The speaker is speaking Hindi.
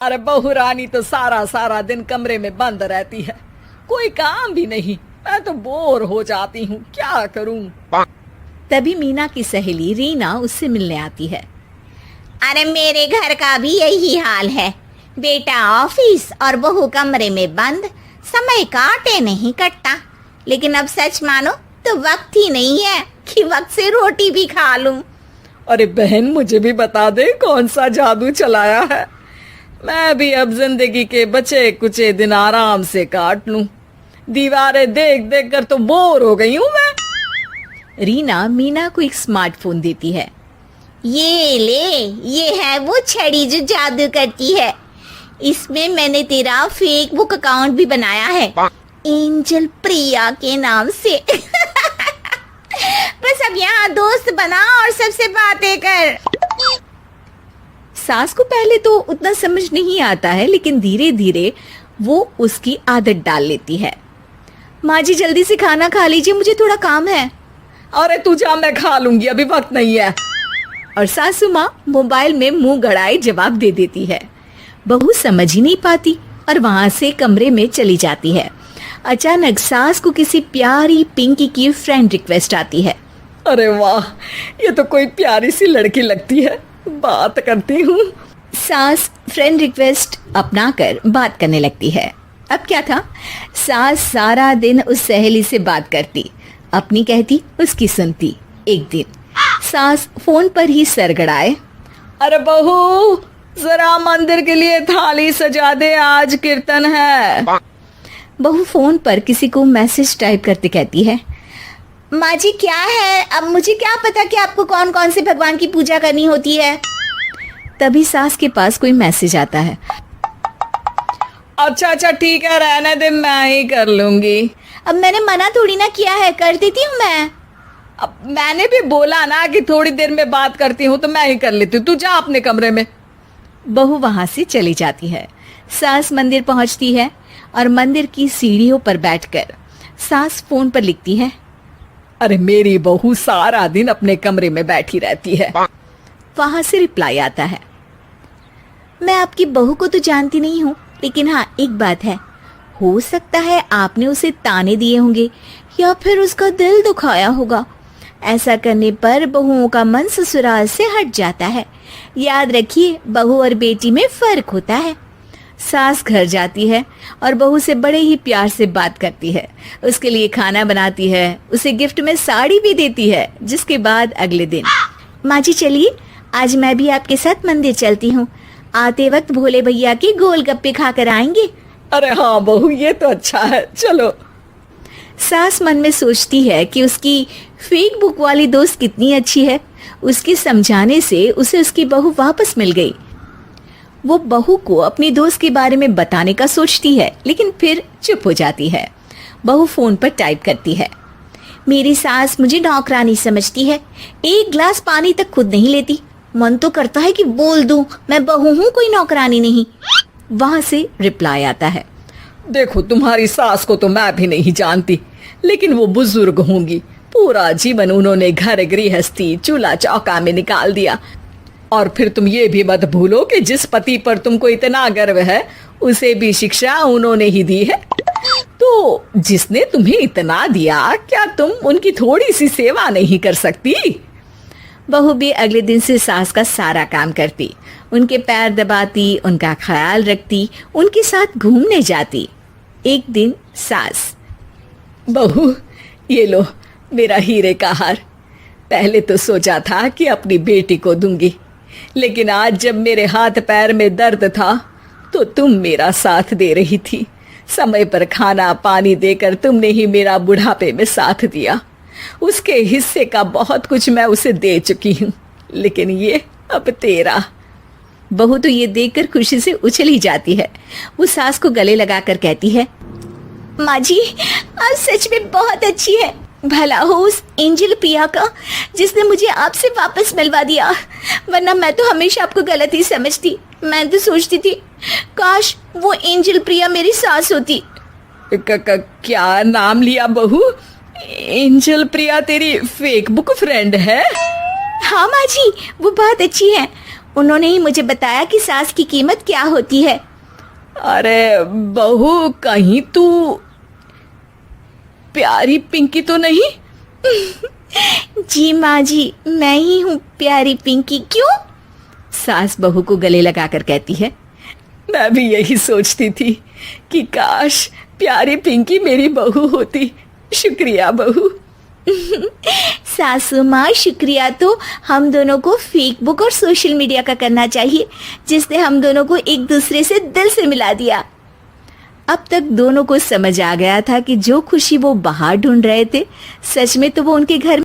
अरे बहू रानी तो सारा सारा दिन कमरे में बंद रहती है, कोई काम भी नहीं। मैं तो बोर हो जाती हूँ, क्या करूँ। तभी मीना की सहेली रीना उससे मिलने आती है। अरे मेरे घर का भी यही हाल है, बेटा ऑफिस और बहू कमरे में बंद, समय काटे नहीं कटता। लेकिन अब सच मानो तो वक्त ही नहीं है कि वक्त से रोटी भी खा लूं। अरे बहन, मुझे भी बता दे कौन सा जादू चलाया है। मैं भी अब जिंदगी के बचे कुचे दिन आराम से काट लूं। दीवारें देख देख कर तो बोर हो गई हूं मैं। रीना मीना को एक स्मार्टफोन देती है। ये ले, ये है वो छड़ी जो जादू करती है। इसमें मैंने तेरा फेसबुक अकाउंट भी बनाया है, एंजल प्रिया के नाम से। बस अब यहाँ दोस्त बना और सबसे बातें कर। सास को पहले तो उतना समझ नहीं आता है, लेकिन धीरे धीरे वो उसकी आदत डाल लेती है। माँ जी जल्दी से खाना खा लीजिए, मुझे थोड़ा काम है। अरे तू जा, मैं खा लूंगी, अभी वक्त नहीं है। और सासू माँ मोबाइल में मुंह गड़ाए जवाब दे देती है। बहू समझ ही नहीं पाती और वहां से कमरे में चली जाती है। अचानक सास को किसी प्यारी पिंकी की फ्रेंड रिक्वेस्ट आती है। अरे वाह, ये तो कोई प्यारी सी लड़की लगती है, बात करती हूँ। सास फ्रेंड रिक्वेस्ट अपनाकर बात करने लगती है। अब क्या था, सास सारा दिन उस सहेली से बात करती, अपनी कहती उसकी सुनती। एक दिन सास फोन पर ही सर गड़ाए। अरे बहू, जरा मंदिर के लिए थाली सजा दे, आज कीर्तन है। बहू फोन पर किसी को मैसेज टाइप करते कहती है। माँ जी क्या है, अब मुझे क्या पता कि आपको कौन कौन से भगवान की पूजा करनी होती है। तभी सास के पास कोई मैसेज आता है। अच्छा अच्छा ठीक है, रहने दे, मैं ही कर लूंगी। अब मैंने मना थोड़ी ना किया है, कर देती हूँ मैं। अब मैंने भी बोला ना कि थोड़ी देर में बात करती हूँ, तो मैं ही कर लेती हूँ, तू जा अपने कमरे में। बहू वहां से चली जाती है। सास मंदिर पहुंचती है और मंदिर की सीढ़ियों पर बैठकर सास फोन पर लिखती है। अरे मेरी बहू सारा दिन अपने कमरे में बैठी रहती है। वहां से रिप्लाई आता है। मैं आपकी बहू को तो जानती नहीं हूँ, लेकिन हाँ एक बात है, हो सकता है आपने उसे ताने दिए होंगे या फिर उसका दिल दुखाया होगा। ऐसा करने पर बहुओं का मन ससुराल से हट जाता है। याद रखिए, बहू और बेटी में फर्क होता है। सास घर जाती है और बहू से बड़े ही प्यार से बात करती है, उसके लिए खाना बनाती है, उसे गिफ्ट में साड़ी भी देती है। जिसके बाद अगले दिन, माँ जी चलिए, आज मैं भी आपके साथ मंदिर चलती हूँ, आते वक्त भोले भैया के गोलगप्पे खाकर आएंगे। अरे हाँ बहू, ये तो अच्छा है, चलो। सास मन में सोचती है कि उसकी फेक बुक वाली दोस्त कितनी अच्छी है। उसके समझाने से उसे उसकी बहू वापस मिल गई। वो बहू को अपनी दोस्त के बारे में बताने का सोचती है, लेकिन फिर चुप हो जाती है। बहू फोन पर टाइप करती है। मेरी सास मुझे नौकरानी समझती है, एक गिलास पानी तक खुद नहीं लेती। मन तो करता है कि बोल दूं, मैं बहू हूँ, कोई नौकरानी नहीं। वहां से रिप्लाई आता है। देखो, तुम्हारी सास को तो मैं भी नहीं जानती, लेकिन वो बुजुर्ग होंगी। पूरा जीवन उन्होंने घर गृहस्थी चूल्हा चौका में निकाल दिया। और फिर तुम ये भी मत भूलो कि जिस पति पर तुमको इतना गर्व है, उसे भी शिक्षा उन्होंने ही दी है। तो जिसने तुम्हें इतना दिया, क्या तुम उनकी थोड़ी सी सेवा नहीं कर सकती? बहू भी अगले दिन से सास का सारा काम करती, उनके पैर दबाती, उनका ख्याल रखती, उनके साथ घूमने जाती। एक दिन सास, बहू ये लो मेरा हीरे का हार। पहले तो सोचा था कि अपनी बेटी को दूंगी, लेकिन आज जब मेरे हाथ पैर में दर्द था तो तुम मेरा साथ दे रही थी। समय पर खाना पानी देकर तुमने ही मेरा बुढ़ापे में साथ दिया। उसके हिस्से का बहुत कुछ मैं उसे दे चुकी हूँ, लेकिन ये अब तेरा। बहू तो ये देखकर खुशी से उछली जाती है। वो सास को गले लगाकर कहती है, माँ जी आज सच में बहुत अच्छी है। भला हो उस एंजल प्रिया का जिसने मुझे आपसे वापस मिलवा दिया, वरना मैं तो हमेशा आपको गलत ही समझती। मैं तो सोचती थी काश वो एंजल प्रिया मेरी सास होती। क्या नाम लिया बहू? एंजल प्रिया तेरी फेक बुक फ्रेंड है? हाँ माँ जी, वो बहुत अच्छी है। उन्होंने ही मुझे बताया कि सास की कीमत क्या होती है। अरे बहू, कहीं तू प्यारी पिंकी तो नहीं? जी माँ जी, मैं ही हूँ प्यारी पिंकी। क्यों? सास बहू को गले लगाकर कहती है। मैं भी यही सोचती थी कि काश प्यारी पिंकी मेरी बहू होती। शुक्रिया बहू। सासू माँ, शुक्रिया तो हम दोनों को फेसबुक और सोशल मीडिया का करना चाहिए, जिसने हम दोनों को एक दूसरे से दिल से मिला दिया। अब तक दोनों को समझ आ गया था कि जो खुशी वो बाहर ढूंढ रहे थे, सच में तो वो उनके घर